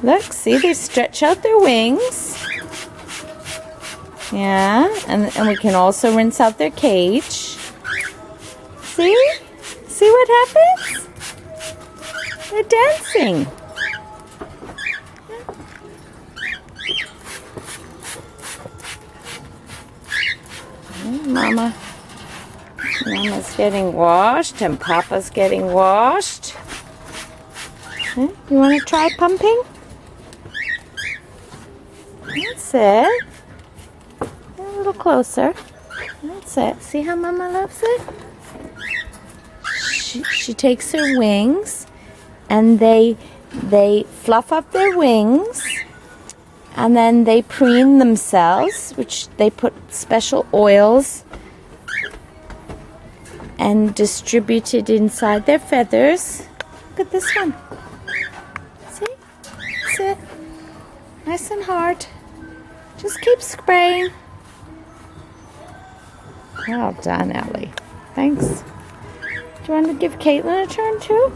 Look, see, they stretch out their wings. Yeah, and we can also rinse out their cage. See? See what happens? They're dancing. Mama's getting washed and Papa's getting washed. You want to try pumping? That's it. A little closer. That's it. See how Mama loves it? She takes her wings and they fluff up their wings and then they preen themselves, which they put special oils and distribute it inside their feathers. Look at this one. See? That's it. Nice and hard. Just keep spraying. Well done, Ellie. Thanks. Do you want to give Caitlin a turn too?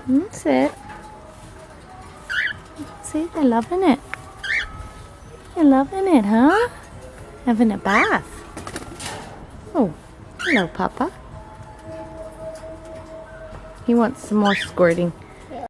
That's it. See, they're loving it. You're loving it, huh? Having a bath. Oh, hello, Papa. He wants some more squirting.